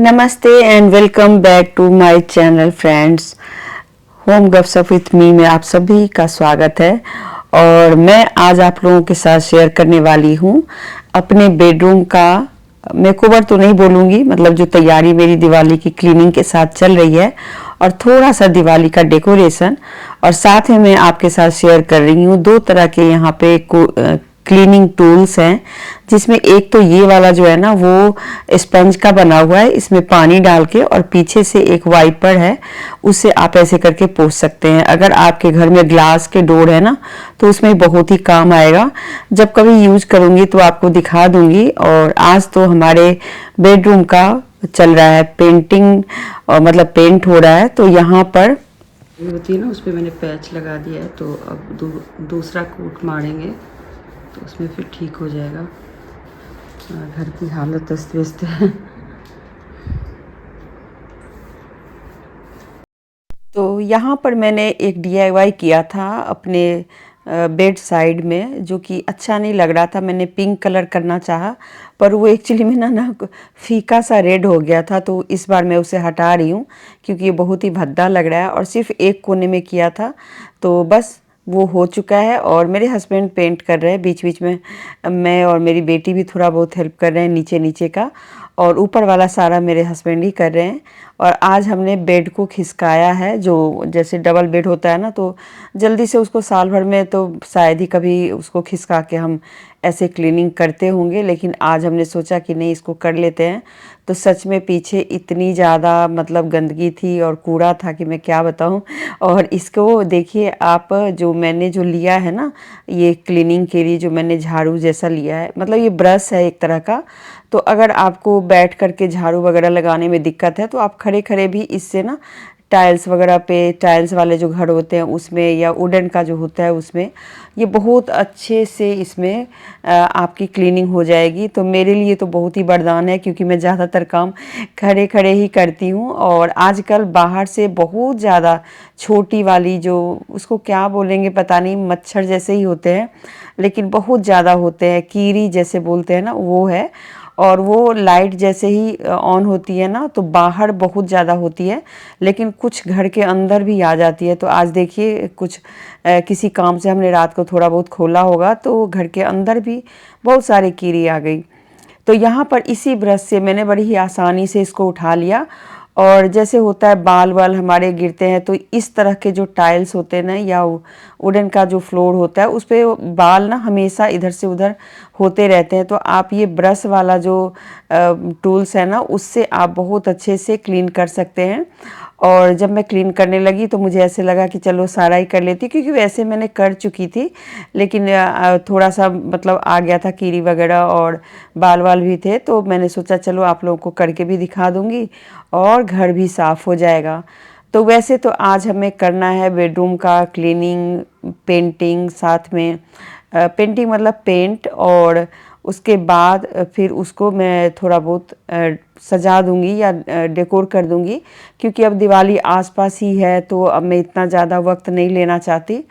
नमस्ते and welcome back to my channel friends. Home Gapshap with me में आप सभी का स्वागत है। और मैं आज आप लोगों के साथ शेयर करने वाली हूँ अपने बेडरूम का मेकओवर तो नहीं बोलूँगी, मतलब जो तैयारी मेरी दिवाली की क्लीनिंग के साथ चल रही है और थोड़ा सा दिवाली का डेकोरेशन। और साथ में मैं आपके साथ शेयर कर रही हूँ दो तरह के यहाँ पे क्लीनिंग टूल्स हैं, जिसमें एक तो ये वाला जो है ना वो स्पंज का बना हुआ है, इसमें पानी डाल के और पीछे से एक वाइपर है, उससे आप ऐसे करके पोंछ सकते हैं। अगर आपके घर में ग्लास के डोर है ना तो उसमें बहुत ही काम आएगा। जब कभी यूज करूंगी तो आपको दिखा दूंगी। और आज तो हमारे बेडरूम का चल रहा है पेंटिंग, और मतलब पेंट हो रहा है, तो यहाँ पर होती है ना, उस पर मैंने पैच लगा दिया है। तो अब दूसरा कोट मारेंगे तो उसमें फिर ठीक हो जाएगा। घर की हालत अस्त व्यस्त है। तो यहाँ पर मैंने एक DIY किया था अपने बेड साइड में, जो कि अच्छा नहीं लग रहा था। मैंने पिंक कलर करना चाहा, पर वो एक्चुअली में ना फीका सा रेड हो गया था। तो इस बार मैं उसे हटा रही हूँ क्योंकि ये बहुत ही भद्दा लग रहा है और सिर्फ एक कोने में किया था। तो बस वो हो चुका है और मेरे हस्बैंड पेंट कर रहे हैं। बीच बीच में मैं और मेरी बेटी भी थोड़ा बहुत हेल्प कर रहे हैं, नीचे नीचे का, और ऊपर वाला सारा मेरे हस्बैंड ही कर रहे हैं। और आज हमने बेड को खिसकाया है, जो जैसे डबल बेड होता है ना, तो जल्दी से उसको साल भर में तो शायद ही कभी उसको खिसका के हम ऐसे क्लीनिंग करते होंगे, लेकिन आज हमने सोचा कि नहीं, इसको कर लेते हैं। तो सच में पीछे इतनी ज़्यादा मतलब गंदगी थी और कूड़ा था कि मैं क्या बताऊं। और इसको देखिए आप, जो मैंने जो लिया है ना ये क्लीनिंग के लिए, जो मैंने झाड़ू जैसा लिया है, मतलब ये ब्रश है एक तरह का। तो अगर आपको बैठ करके झाड़ू वगैरह लगाने में दिक्कत है तो आप खड़े खड़े भी इससे ना टाइल्स वगैरह पे, टाइल्स वाले जो घर होते हैं उसमें, या वुडन का जो होता है उसमें, ये बहुत अच्छे से इसमें आपकी क्लीनिंग हो जाएगी। तो मेरे लिए तो बहुत ही वरदान है, क्योंकि मैं ज़्यादातर काम खड़े खड़े ही करती हूँ। और आजकल बाहर से बहुत ज़्यादा छोटी वाली, जो उसको क्या बोलेंगे पता नहीं, मच्छर जैसे ही होते हैं लेकिन बहुत ज़्यादा होते हैं, कीड़ी जैसे बोलते हैं ना, वो है। और वो लाइट जैसे ही ऑन होती है ना तो बाहर बहुत ज़्यादा होती है, लेकिन कुछ घर के अंदर भी आ जाती है। तो आज देखिए कुछ किसी काम से हमने रात को थोड़ा बहुत खोला होगा तो घर के अंदर भी बहुत सारी कीड़ी आ गई। तो यहाँ पर इसी ब्रश से मैंने बड़ी ही आसानी से इसको उठा लिया। और जैसे होता है बाल वाल हमारे गिरते हैं, तो इस तरह के जो टाइल्स होते हैं ना, या वुडन का जो फ्लोर होता है, उस पे बाल ना हमेशा इधर से उधर होते रहते हैं। तो आप ये ब्रश वाला जो टूल्स है ना, उससे आप बहुत अच्छे से क्लीन कर सकते हैं। और जब मैं क्लीन करने लगी तो मुझे ऐसे लगा कि चलो सारा ही कर लेती, क्योंकि वैसे मैंने कर चुकी थी, लेकिन थोड़ा सा मतलब आ गया था कीड़ी वगैरह और बाल वाल भी थे। तो मैंने सोचा चलो आप लोगों को करके भी दिखा दूंगी और घर भी साफ़ हो जाएगा। तो वैसे तो आज हमें करना है बेडरूम का क्लीनिंग, पेंटिंग, साथ में पेंटिंग मतलब पेंट, और उसके बाद फिर उसको मैं थोड़ा बहुत सजा दूंगी या डेकोर कर दूंगी, क्योंकि अब दिवाली आसपास ही है तो अब मैं इतना ज़्यादा वक्त नहीं लेना चाहती।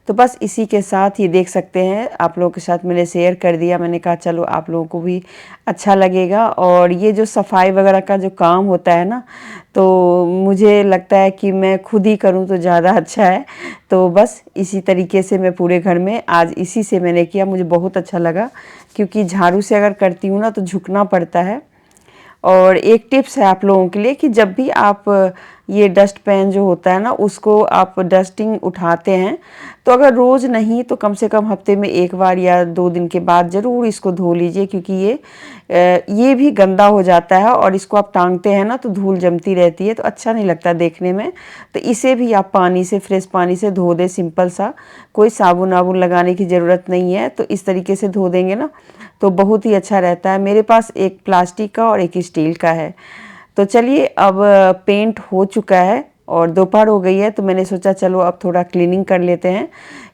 तो बस इसी के साथ ये देख सकते हैं, आप लोगों के साथ मैंने शेयर कर दिया। मैंने कहा चलो आप लोगों को भी अच्छा लगेगा। और ये जो सफाई वगैरह का जो काम होता है ना, तो मुझे लगता है कि मैं खुद ही करूं तो ज़्यादा अच्छा है। तो बस इसी तरीके से मैं पूरे घर में आज इसी से मैंने किया। मुझे बहुत अच्छा लगा, क्योंकि झाड़ू से अगर करती हूँ ना तो झुकना पड़ता है। और एक टिप्स है आप लोगों के लिए कि जब भी आप ये डस्ट पैन जो होता है ना, उसको आप डस्टिंग उठाते हैं, तो अगर रोज़ नहीं तो कम से कम हफ्ते में एक बार या 2 दिन के बाद ज़रूर इसको धो लीजिए, क्योंकि ये भी गंदा हो जाता है और इसको आप टांगते हैं ना तो धूल जमती रहती है, तो अच्छा नहीं लगता देखने में। तो इसे भी आप पानी से, फ्रेश पानी से धो दें, सिंपल सा, कोई साबुन वाबुन लगाने की ज़रूरत नहीं है। तो इस तरीके से धो देंगे ना तो बहुत ही अच्छा रहता है। मेरे पास एक प्लास्टिक का और एक स्टील का है। तो चलिए, अब पेंट हो चुका है और दोपहर हो गई है, तो मैंने सोचा चलो अब थोड़ा क्लीनिंग कर लेते हैं,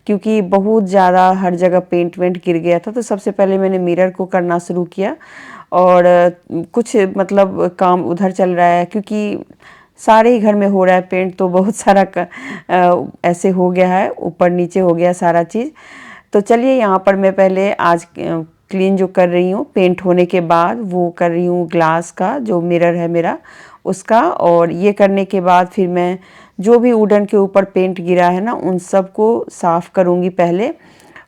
क्योंकि बहुत ज़्यादा हर जगह पेंट वेंट गिर गया था। तो सबसे पहले मैंने मिरर को करना शुरू किया, और कुछ मतलब काम उधर चल रहा है, क्योंकि सारे ही घर में हो रहा है पेंट, तो बहुत सारा ऐसे हो गया है, ऊपर नीचे हो गया सारा चीज़। तो चलिए यहाँ पर मैं पहले आज क्लीन जो कर रही हूँ पेंट होने के बाद, वो कर रही हूँ ग्लास का जो मिरर है मेरा उसका। और ये करने के बाद फिर मैं जो भी वुडन के ऊपर पेंट गिरा है ना उन सब को साफ़ करूँगी पहले,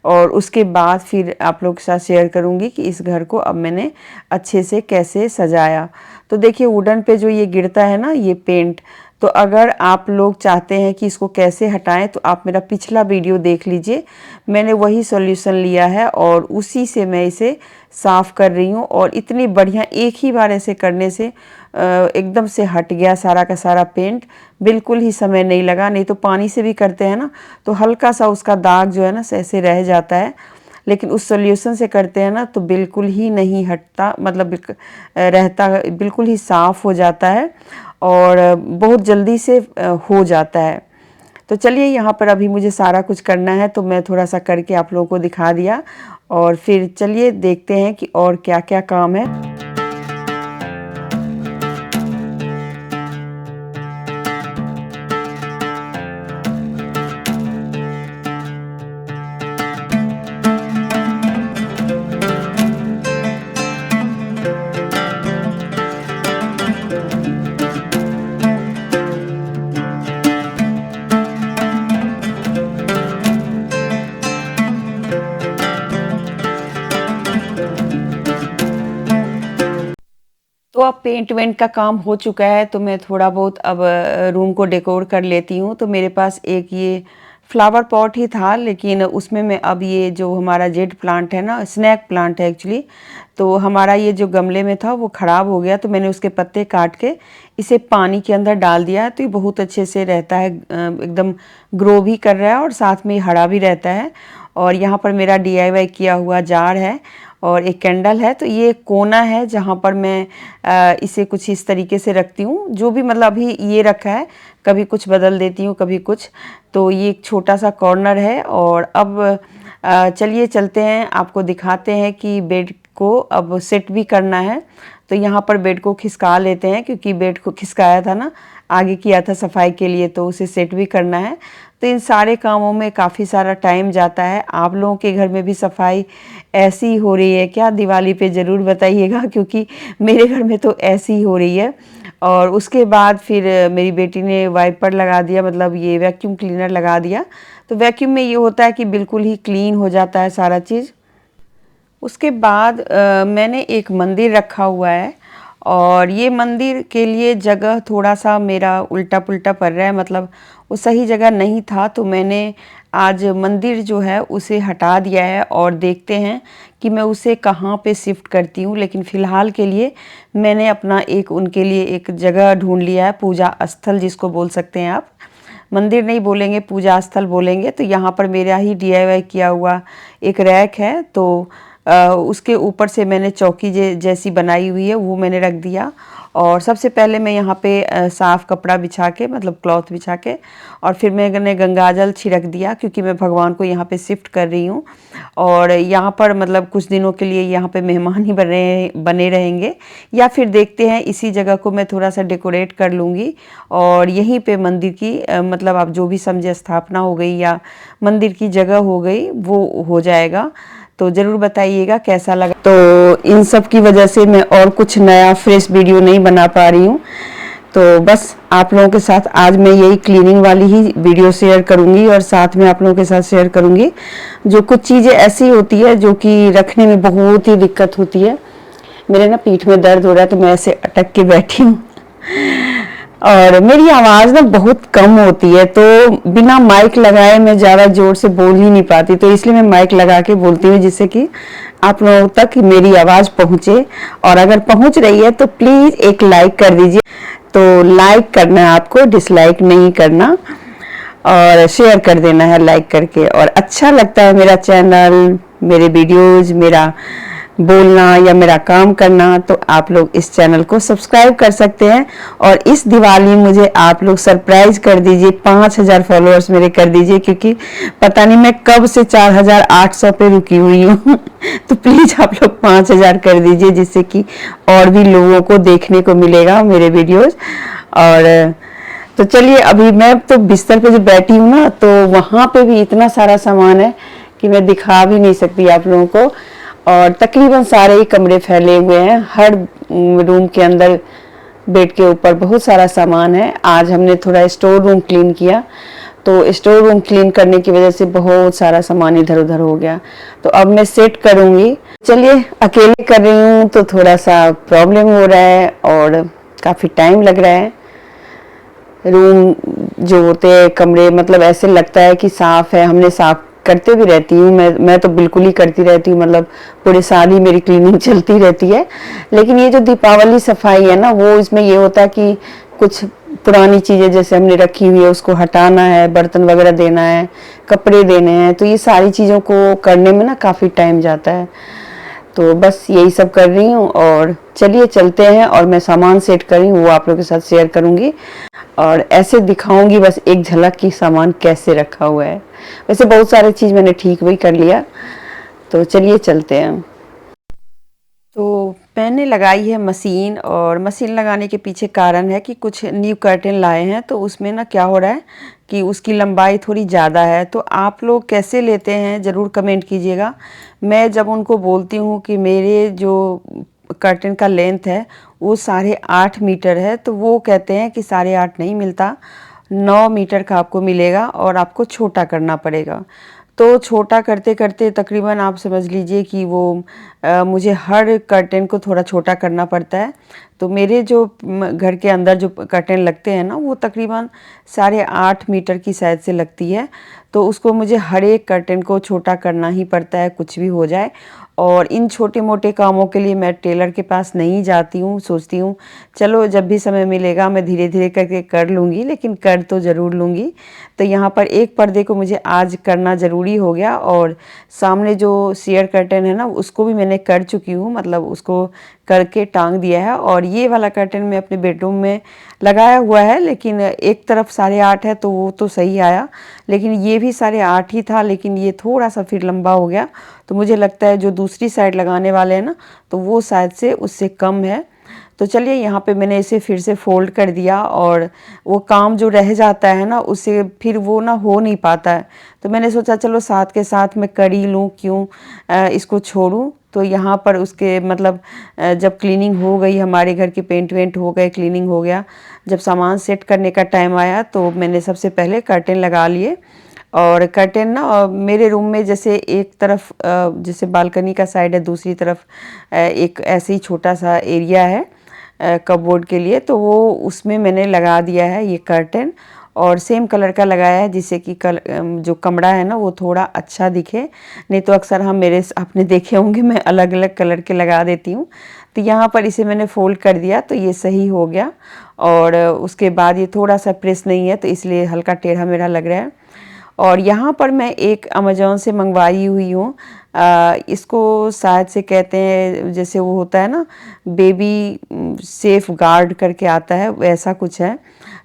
और उसके बाद फिर आप लोग के साथ शेयर करूँगी कि इस घर को अब मैंने अच्छे से कैसे सजाया। तो देखिए वुडन पे जो ये गिरता है ना ये पेंट, तो अगर आप लोग चाहते हैं कि इसको कैसे हटाएं तो आप मेरा पिछला वीडियो देख लीजिए, मैंने वही सॉल्यूशन लिया है और उसी से मैं इसे साफ़ कर रही हूँ। और इतनी बढ़िया एक ही बार ऐसे करने से एकदम से हट गया सारा का सारा पेंट, बिल्कुल ही समय नहीं लगा। नहीं तो पानी से भी करते हैं ना तो हल्का सा उसका दाग जो है ना ऐसे रह जाता है, लेकिन उस सॉल्यूशन से करते हैं ना तो बिल्कुल ही नहीं हटता, मतलब रहता, बिल्कुल ही साफ़ हो जाता है और बहुत जल्दी से हो जाता है। तो चलिए यहाँ पर अभी मुझे सारा कुछ करना है तो मैं थोड़ा सा करके आप लोगों को दिखा दिया, और फिर चलिए देखते हैं कि और क्या क्या काम है। तो अब पेंट वेंट का काम हो चुका है तो मैं थोड़ा बहुत अब रूम को डेकोर कर लेती हूँ। तो मेरे पास एक ये फ्लावर पॉट ही था, लेकिन उसमें मैं अब ये जो हमारा जेड प्लांट है ना, स्नैक प्लांट है एक्चुअली, तो हमारा ये जो गमले में था वो ख़राब हो गया तो मैंने उसके पत्ते काट के इसे पानी के अंदर डाल दिया है। तो ये बहुत अच्छे से रहता है, एकदम ग्रो भी कर रहा है और साथ में हरा भी रहता है। और यहाँ पर मेरा DIY किया हुआ जार है और एक कैंडल है। तो ये कोना है जहाँ पर मैं इसे कुछ इस तरीके से रखती हूँ, जो भी मतलब अभी ये रखा है, कभी कुछ बदल देती हूँ कभी कुछ। तो ये एक छोटा सा कॉर्नर है। और अब चलिए चलते हैं, आपको दिखाते हैं कि बेड को अब सेट भी करना है। तो यहाँ पर बेड को खिसका लेते हैं, क्योंकि बेड को खिसकाया था ना, आगे किया था सफाई के लिए, तो उसे सेट भी करना है। तो इन सारे कामों में काफ़ी सारा टाइम जाता है। आप लोगों के घर में भी सफाई ऐसी हो रही है क्या? दिवाली पे ज़रूर बताइएगा, क्योंकि मेरे घर में तो ऐसी ही हो रही है। और उसके बाद फिर मेरी बेटी ने वाइपर लगा दिया, मतलब ये वैक्यूम क्लीनर लगा दिया। तो वैक्यूम में ये होता है कि बिल्कुल ही क्लीन हो जाता है सारा चीज़। उसके बाद मैंने एक मंदिर रखा हुआ है, और ये मंदिर के लिए जगह थोड़ा सा मेरा उल्टा पुल्टा पड़ रहा है, मतलब वो सही जगह नहीं था। तो मैंने आज मंदिर जो है उसे हटा दिया है और देखते हैं कि मैं उसे कहाँ पे शिफ्ट करती हूँ। लेकिन फ़िलहाल के लिए मैंने अपना एक उनके लिए एक जगह ढूंढ लिया है, पूजा स्थल जिसको बोल सकते हैं आप, मंदिर नहीं बोलेंगे पूजा स्थल बोलेंगे। तो यहाँ पर मेरा ही DIY किया हुआ एक रैक है, तो उसके ऊपर से मैंने चौकी जैसी बनाई हुई है वो मैंने रख दिया। और सबसे पहले मैं यहाँ पे साफ़ कपड़ा बिछा के, मतलब क्लॉथ बिछा के, और फिर मैंने गंगाजल छिड़क दिया, क्योंकि मैं भगवान को यहाँ पे शिफ्ट कर रही हूँ। और यहाँ पर मतलब कुछ दिनों के लिए यहाँ पे मेहमान ही बने रहेंगे, या फिर देखते हैं इसी जगह को मैं थोड़ा सा डेकोरेट कर लूँगी और यहीं पे मंदिर की मतलब आप जो भी समझे स्थापना हो गई या मंदिर की जगह हो गई वो हो जाएगा। तो ज़रूर बताइएगा कैसा लगा। तो इन सब की वजह से मैं और कुछ नया फ्रेश वीडियो नहीं बना पा रही हूँ, तो बस आप लोगों के साथ आज मैं यही क्लीनिंग वाली ही वीडियो शेयर करूँगी, और साथ में आप लोगों के साथ शेयर करूँगी जो कुछ चीज़ें ऐसी होती है जो कि रखने में बहुत ही दिक्कत होती है। मेरे ना पीठ में दर्द हो रहा है तो मैं ऐसे अटक के बैठी हूँ, और मेरी आवाज़ ना बहुत कम होती है, तो बिना माइक लगाए मैं ज़्यादा ज़ोर से बोल ही नहीं पाती। तो इसलिए मैं माइक लगा के बोलती हूँ, जिससे कि आप लोगों तक मेरी आवाज़ पहुँचे। और अगर पहुँच रही है तो प्लीज़ एक लाइक कर दीजिए। तो लाइक करना है आपको, डिसलाइक नहीं करना, और शेयर कर देना है लाइक करके। और अच्छा लगता है मेरा चैनल, मेरे वीडियोज़, मेरा बोलना या मेरा काम करना, तो आप लोग इस चैनल को सब्सक्राइब कर सकते हैं। और इस दिवाली मुझे आप लोग सरप्राइज कर दीजिए, 5000 फॉलोअर्स मेरे कर दीजिए, क्योंकि पता नहीं मैं कब से 4800 पे रुकी हुई हूँ। तो प्लीज़ आप लोग 5000 कर दीजिए, जिससे कि और भी लोगों को देखने को मिलेगा मेरे वीडियोज़। और तो चलिए अभी मैं तो बिस्तर पे जो बैठी हूँ ना, तो वहाँ पे भी इतना सारा सामान है कि मैं दिखा भी नहीं सकती आप लोगों को। और तकरीबन सारे ही कमरे फैले हुए हैं। हर रूम के अंदर बेड के ऊपर बहुत सारा सामान है। आज हमने थोड़ा स्टोर रूम क्लीन किया, तो स्टोर रूम क्लीन करने की वजह से बहुत सारा सामान इधर उधर हो गया। तो अब मैं सेट करूँगी। चलिए, अकेले कर रही हूँ तो थोड़ा सा प्रॉब्लम हो रहा है और काफ़ी टाइम लग रहा है। रूम जो होते हैं कमरे, मतलब ऐसे लगता है कि साफ़ है। हमने साफ़ करते भी रहती हूँ, मैं तो बिल्कुल ही करती रहती हूँ, मतलब पूरे साल ही मेरी क्लीनिंग चलती रहती है। लेकिन ये जो दीपावली सफाई है ना, वो इसमें ये होता है कि कुछ पुरानी चीज़ें जैसे हमने रखी हुई है उसको हटाना है, बर्तन वगैरह देना है, कपड़े देने हैं, तो ये सारी चीज़ों को करने में ना काफ़ी टाइम जाता है। तो बस यही सब कर रही हूँ और चलिए चलते हैं। और मैं सामान सेट कर रही हूँ, वो आप लोगों के साथ शेयर करूँगी और ऐसे दिखाऊंगी बस एक झलक की सामान कैसे रखा हुआ है। वैसे बहुत सारी चीज़ मैंने ठीक भी कर लिया, तो चलिए चलते हैं। तो मैंने लगाई है मशीन, और मशीन लगाने के पीछे कारण है कि कुछ न्यू कर्टेन लाए हैं, तो उसमें ना क्या हो रहा है कि उसकी लंबाई थोड़ी ज़्यादा है। तो आप लोग कैसे लेते हैं ज़रूर कमेंट कीजिएगा। मैं जब उनको बोलती हूँ कि मेरे जो कर्टेन का लेंथ है वो 8.5 मीटर है, तो वो कहते हैं कि 8.5 नहीं मिलता, 9 मीटर का आपको मिलेगा और आपको छोटा करना पड़ेगा। तो छोटा करते करते तकरीबन आप समझ लीजिए कि वो मुझे हर कर्टेन को थोड़ा छोटा करना पड़ता है। तो मेरे जो घर के अंदर जो कर्टेन लगते हैं ना, वो तकरीबन 8.5 मीटर की साइज़ से लगती है। तो उसको मुझे हर एक कर्टेन को छोटा करना ही पड़ता है, कुछ भी हो जाए। और इन छोटे मोटे कामों के लिए मैं टेलर के पास नहीं जाती हूँ, सोचती हूँ चलो जब भी समय मिलेगा मैं धीरे धीरे करके कर लूँगी, लेकिन कर तो ज़रूर लूँगी। तो यहाँ पर एक पर्दे को मुझे आज करना ज़रूरी हो गया, और सामने जो शेयर कर्टेन है ना उसको भी मैंने कर चुकी हूँ, मतलब उसको करके टांग दिया है। और ये वाला कर्टेन मैं अपने बेडरूम में लगाया हुआ है, लेकिन एक तरफ 8.5 है तो वो तो सही आया, लेकिन ये भी 8.5 ही था, लेकिन ये थोड़ा सा फिर लंबा हो गया। तो मुझे लगता है जो दूसरी साइड लगाने वाले हैं ना, तो वो शायद से उससे कम है। तो चलिए यहाँ पे मैंने इसे फिर से फोल्ड कर दिया, और वो काम जो रह जाता है ना उससे फिर वो ना हो नहीं पाता है। तो मैंने सोचा चलो साथ के साथ मैं कर ही लूँ, क्यों इसको छोड़ूं। तो यहाँ पर उसके मतलब जब क्लीनिंग हो गई, हमारे घर के पेंट वेंट हो गए, क्लीनिंग हो गया, जब सामान सेट करने का टाइम आया तो मैंने सबसे पहले कर्टेन लगा लिए। और कर्टेन ना मेरे रूम में जैसे एक तरफ जैसे बालकनी का साइड है, दूसरी तरफ एक ऐसे ही छोटा सा एरिया है कपबोर्ड के लिए, तो वो उसमें मैंने लगा दिया है ये कर्टेन, और सेम कलर का लगाया है जिससे कि जो कमरा है ना वो थोड़ा अच्छा दिखे। नहीं तो अक्सर हम मेरे आपने देखे होंगे मैं अलग अलग कलर के लगा देती हूँ। तो यहाँ पर इसे मैंने फोल्ड कर दिया तो ये सही हो गया, और उसके बाद ये थोड़ा सा प्रेस नहीं है तो इसलिए हल्का टेढ़ा मेढ़ा लग रहा है। और यहाँ पर मैं एक अमेज़ॉन से मंगवाई हुई हूँ, इसको शायद से कहते हैं जैसे वो होता है ना बेबी सेफ गार्ड करके आता है, वैसा कुछ है।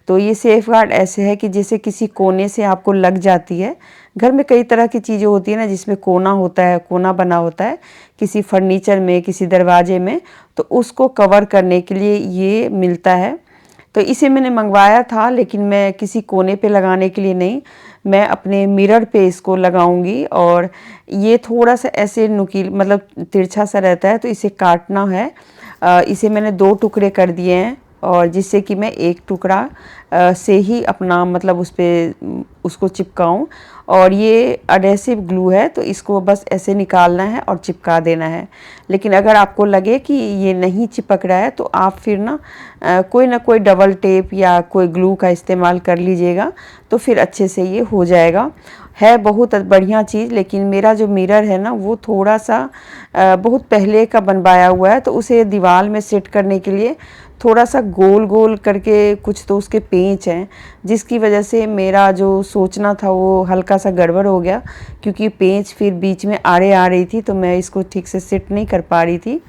तो ये सेफ गार्ड ऐसे है कि जैसे किसी कोने से आपको लग जाती है। घर में कई तरह की चीज़ें होती है ना जिसमें कोना होता है, कोना बना होता है किसी फर्नीचर में, किसी दरवाजे में, तो उसको कवर करने के लिए ये मिलता है। तो इसे मैंने मंगवाया था, लेकिन मैं किसी कोने पे लगाने के लिए नहीं, मैं अपने मिरर पे इसको लगाऊंगी। और ये थोड़ा सा ऐसे नुकील मतलब तिरछा सा रहता है, तो इसे काटना है। इसे मैंने 2 टुकड़े कर दिए हैं, और जिससे कि मैं एक टुकड़ा से ही अपना मतलब उस पर उसको चिपकाऊं। और ये अडेसिव ग्लू है, तो इसको बस ऐसे निकालना है और चिपका देना है। लेकिन अगर आपको लगे कि ये नहीं चिपक रहा है तो आप फिर ना कोई डबल टेप या कोई ग्लू का इस्तेमाल कर लीजिएगा, तो फिर अच्छे से ये हो जाएगा। है बहुत बढ़िया चीज़, लेकिन मेरा जो मिरर है ना वो थोड़ा सा बहुत पहले का बनवाया हुआ है, तो उसे दीवार में सेट करने के लिए थोड़ा सा गोल गोल करके कुछ तो उसके पेंच हैं, जिसकी वजह से मेरा जो सोचना था वो हल्का सा गड़बड़ हो गया, क्योंकि पेंच फिर बीच में आड़े आ रही थी तो मैं इसको ठीक से सेट नहीं कर पा रही थी।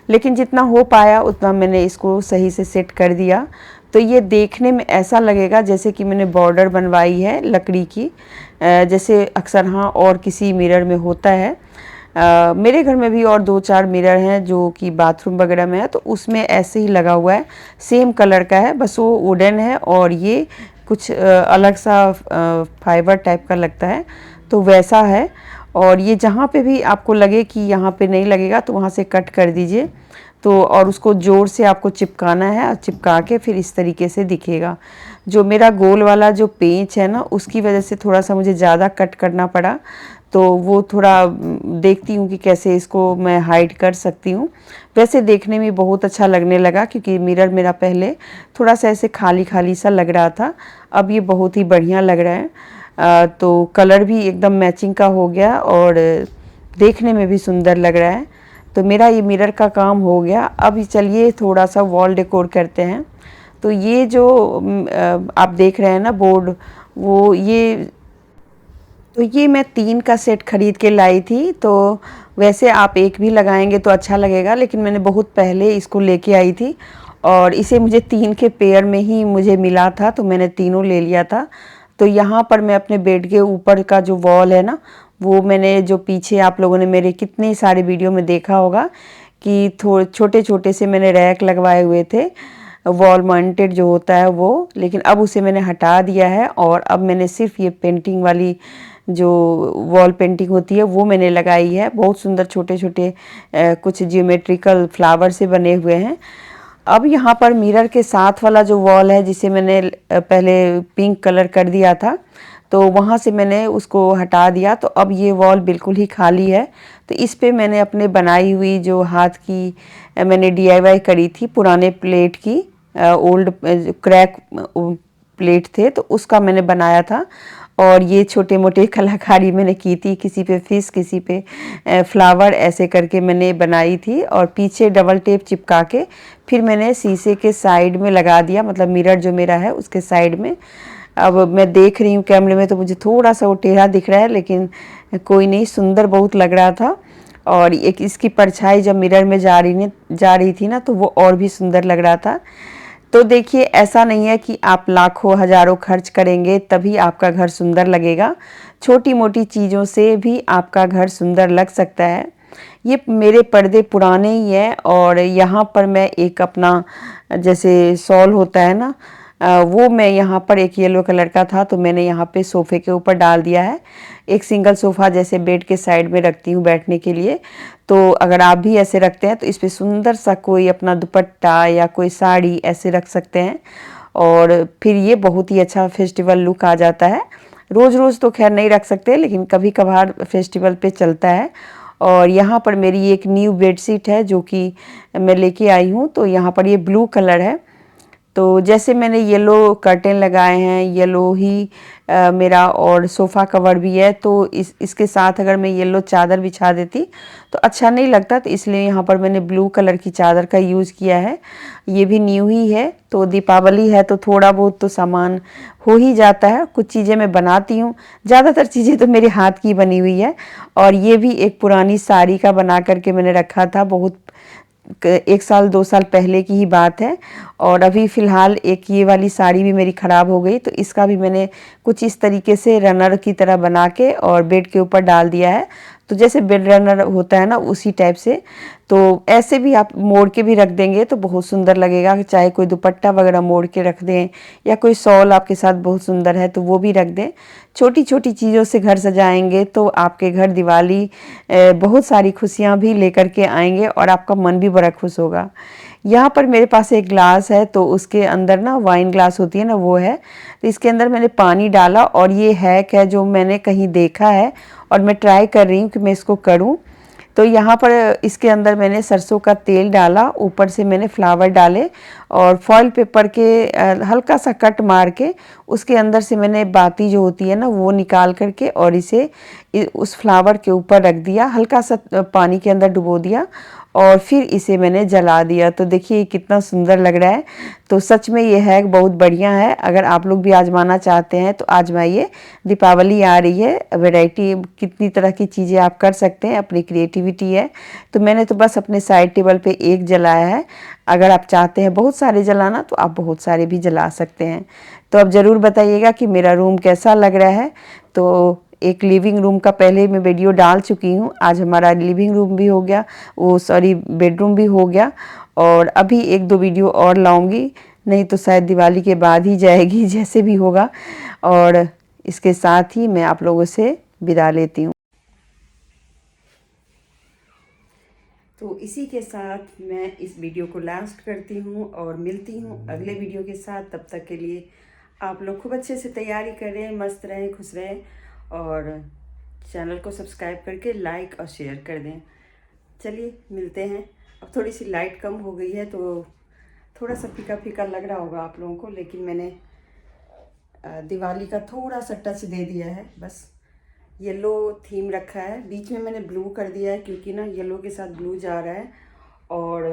लेकिन जितना हो पाया उतना मैंने इसको सही से सेट कर दिया। तो ये देखने में ऐसा लगेगा जैसे कि मैंने बॉर्डर बनवाई है लकड़ी की, जैसे अक्सर हाँ और किसी मिरर में होता है। मेरे घर में भी और 2-4 मिरर हैं जो कि बाथरूम वगैरह में है, तो उसमें ऐसे ही लगा हुआ है, सेम कलर का है, बस वो वुडन है और ये कुछ अलग सा फाइबर टाइप का लगता है, तो वैसा है। और ये जहाँ पे भी आपको लगे कि यहाँ पे नहीं लगेगा तो वहाँ से कट कर दीजिए। तो और उसको ज़ोर से आपको चिपकाना है और चिपका के फिर इस तरीके से दिखेगा। जो मेरा गोल वाला जो पेंच है ना, उसकी वजह से थोड़ा सा मुझे ज़्यादा कट करना पड़ा। तो वो थोड़ा देखती हूँ कि कैसे इसको मैं हाइड कर सकती हूँ। वैसे देखने में बहुत अच्छा लगने लगा क्योंकि मिरर मेरा पहले थोड़ा सा ऐसे खाली खाली सा लग रहा था, अब ये बहुत ही बढ़िया लग रहा है। तो कलर भी एकदम मैचिंग का हो गया और देखने में भी सुंदर लग रहा है। तो मेरा ये मिरर का काम हो गया। अब चलिए थोड़ा सा वॉल डेकोर करते हैं। तो ये जो आप देख रहे हैं ना बोर्ड, वो ये मैं 3 का सेट खरीद के लाई थी। तो वैसे आप एक भी लगाएंगे तो अच्छा लगेगा, लेकिन मैंने बहुत पहले इसको लेके आई थी और इसे मुझे 3 के पेयर में ही मुझे मिला था, तो मैंने तीनों ले लिया था। तो यहाँ पर मैं अपने बेड के ऊपर का जो वॉल है ना, वो मैंने जो पीछे आप लोगों ने मेरे कितने सारे वीडियो में देखा होगा कि थोड़े छोटे छोटे से मैंने रैक लगवाए हुए थे, वॉल माउंटेड जो होता है वो, लेकिन अब उसे मैंने हटा दिया है और अब मैंने सिर्फ ये पेंटिंग वाली जो वॉल पेंटिंग होती है वो मैंने लगाई है। बहुत सुंदर छोटे छोटे कुछ जियोमेट्रिकल फ्लावर से बने हुए हैं। अब यहाँ पर मिरर के साथ वाला जो वॉल है, जिसे मैंने पहले पिंक कलर कर दिया था, तो वहाँ से मैंने उसको हटा दिया। तो अब ये वॉल बिल्कुल ही खाली है। तो इस पे मैंने अपने बनाई हुई जो हाथ की मैंने DIY करी थी पुराने प्लेट की, ओल्ड क्रैक प्लेट थे, तो उसका मैंने बनाया था। और ये छोटे मोटे कलाकारी मैंने की थी, किसी पे फिश, किसी पे फ्लावर, ऐसे करके मैंने बनाई थी। और पीछे डबल टेप चिपका के फिर मैंने शीशे के साइड में लगा दिया, मतलब मिरर जो मेरा है उसके साइड में। अब मैं देख रही हूँ कैमरे में तो मुझे थोड़ा सा वो टेढ़ा दिख रहा है, लेकिन कोई नहीं, सुंदर बहुत लग रहा था। और एक इसकी परछाई जब मिरर में जा रही थी ना, तो वो और भी सुंदर लग रहा था। तो देखिए, ऐसा नहीं है कि आप लाखों हजारों खर्च करेंगे तभी आपका घर सुंदर लगेगा। छोटी मोटी चीज़ों से भी आपका घर सुंदर लग सकता है। ये मेरे पर्दे पुराने ही हैं और यहाँ पर मैं एक अपना जैसे शॉल होता है ना, वो मैं यहाँ पर एक येलो कलर का था, तो मैंने यहाँ पे सोफ़े के ऊपर डाल दिया है। एक सिंगल सोफ़ा जैसे बेड के साइड में रखती हूँ बैठने के लिए। तो अगर आप भी ऐसे रखते हैं तो इस पे सुंदर सा कोई अपना दुपट्टा या कोई साड़ी ऐसे रख सकते हैं और फिर ये बहुत ही अच्छा फेस्टिवल लुक आ जाता है। रोज़ रोज़ तो खैर नहीं रख सकते, लेकिन कभी कभार फेस्टिवल पे चलता है। और यहाँ पर मेरी एक न्यू बेडशीट है जो कि मैं लेके आई हूँ। तो यहाँ पर ये ब्लू कलर है। तो जैसे मैंने येलो कर्टेन लगाए हैं, येलो ही मेरा और सोफ़ा कवर भी है, तो इसके साथ अगर मैं येलो चादर बिछा देती तो अच्छा नहीं लगता, तो इसलिए यहाँ पर मैंने ब्लू कलर की चादर का यूज़ किया है। ये भी न्यू ही है। तो दीपावली है तो थोड़ा बहुत तो सामान हो ही जाता है। कुछ चीज़ें मैं बनाती हूँ, ज़्यादातर चीज़ें तो मेरे हाथ की बनी हुई है। और ये भी एक पुरानी साड़ी का बना करके मैंने रखा था, बहुत 1 साल 2 साल पहले की ही बात है। और अभी फ़िलहाल एक ये वाली साड़ी भी मेरी ख़राब हो गई, तो इसका भी मैंने कुछ इस तरीके से रनर की तरह बना के और बेड के ऊपर डाल दिया है। तो जैसे बेड रनर होता है ना, उसी टाइप से। तो ऐसे भी आप मोड़ के भी रख देंगे तो बहुत सुंदर लगेगा। चाहे कोई दुपट्टा वगैरह मोड़ के रख दें या कोई शॉल आपके साथ बहुत सुंदर है तो वो भी रख दें। छोटी छोटी चीज़ों से घर सजाएंगे तो आपके घर दिवाली बहुत सारी खुशियाँ भी लेकर के आएंगे और आपका मन भी बड़ा खुश होगा। यहाँ पर मेरे पास एक ग्लास है, तो उसके अंदर ना वाइन ग्लास होती है ना, वो है। तो इसके अंदर मैंने पानी डाला और ये हैक है जो मैंने कहीं देखा है और मैं ट्राई कर रही हूँ कि मैं इसको करूँ। तो यहाँ पर इसके अंदर मैंने सरसों का तेल डाला, ऊपर से मैंने फ्लावर डाले और फॉइल पेपर के हल्का सा कट मार के उसके अंदर से मैंने बाती जो होती है ना वो निकाल करके और इसे उस फ्लावर के ऊपर रख दिया, हल्का सा पानी के अंदर डुबो दिया और फिर इसे मैंने जला दिया। तो देखिए कितना सुंदर लग रहा है। तो सच में ये हैक बहुत बढ़िया है। अगर आप लोग भी आजमाना चाहते हैं तो आजमाइए। दीपावली आ रही है, वैरायटी कितनी तरह की चीज़ें आप कर सकते हैं, अपनी क्रिएटिविटी है। तो मैंने तो बस अपने साइड टेबल पे एक जलाया है। अगर आप चाहते हैं बहुत सारे जलाना तो आप बहुत सारे भी जला सकते हैं। तो अब ज़रूर बताइएगा कि मेरा रूम कैसा लग रहा है। तो एक लिविंग रूम का पहले मैं वीडियो डाल चुकी हूँ। आज हमारा लिविंग रूम भी हो गया, बेडरूम भी हो गया। और अभी 1-2 वीडियो और लाऊंगी, नहीं तो शायद दिवाली के बाद ही जाएगी, जैसे भी होगा। और इसके साथ ही मैं आप लोगों से विदा लेती हूँ। तो इसी के साथ मैं इस वीडियो को लास्ट करती हूँ और मिलती हूँ अगले वीडियो के साथ। तब तक के लिए आप लोग खूब अच्छे से तैयारी करें, मस्त रहें, खुश रहें और चैनल को सब्सक्राइब करके लाइक और शेयर कर दें। चलिए मिलते हैं। अब थोड़ी सी लाइट कम हो गई है तो थोड़ा सा फीका फीका लग रहा होगा आप लोगों को, लेकिन मैंने दिवाली का थोड़ा सा टच दे दिया है। बस येलो थीम रखा है, बीच में मैंने ब्लू कर दिया है क्योंकि ना येलो के साथ ब्लू जा रहा है और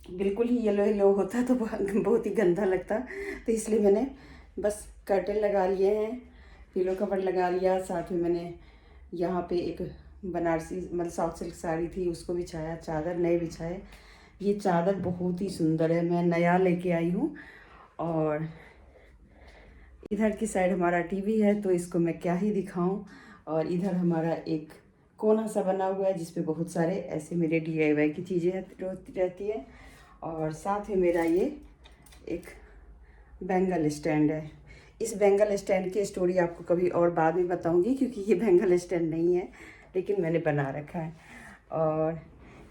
बिल्कुल ही येलो येलो होता तो बहुत ही गंदा लगता, तो इसलिए मैंने बस कर्टेन लगा लिए हैं, पिलो कवर लगा लिया, साथ में मैंने यहाँ पे एक बनारसी मतलब सॉफ्ट सिल्क साड़ी थी उसको बिछाया, चादर नए बिछाए। ये चादर बहुत ही सुंदर है, मैं नया लेके आई हूँ। और इधर की साइड हमारा टीवी है तो इसको मैं क्या ही दिखाऊं। और इधर हमारा एक कोना सा बना हुआ है जिस पे बहुत सारे ऐसे मेरे DIY की चीज़ें रहती है। और साथ में मेरा ये एक बैंगल स्टैंड है। इस बैंगल स्टैंड की स्टोरी आपको कभी और बाद में बताऊंगी क्योंकि ये बैंगल स्टैंड नहीं है, लेकिन मैंने बना रखा है। और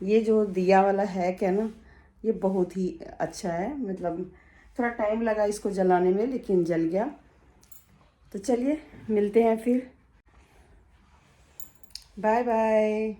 ये जो दिया वाला है क्या ना, ये बहुत ही अच्छा है, मतलब थोड़ा टाइम लगा इसको जलाने में लेकिन जल गया। तो चलिए मिलते हैं फिर, बाय बाय।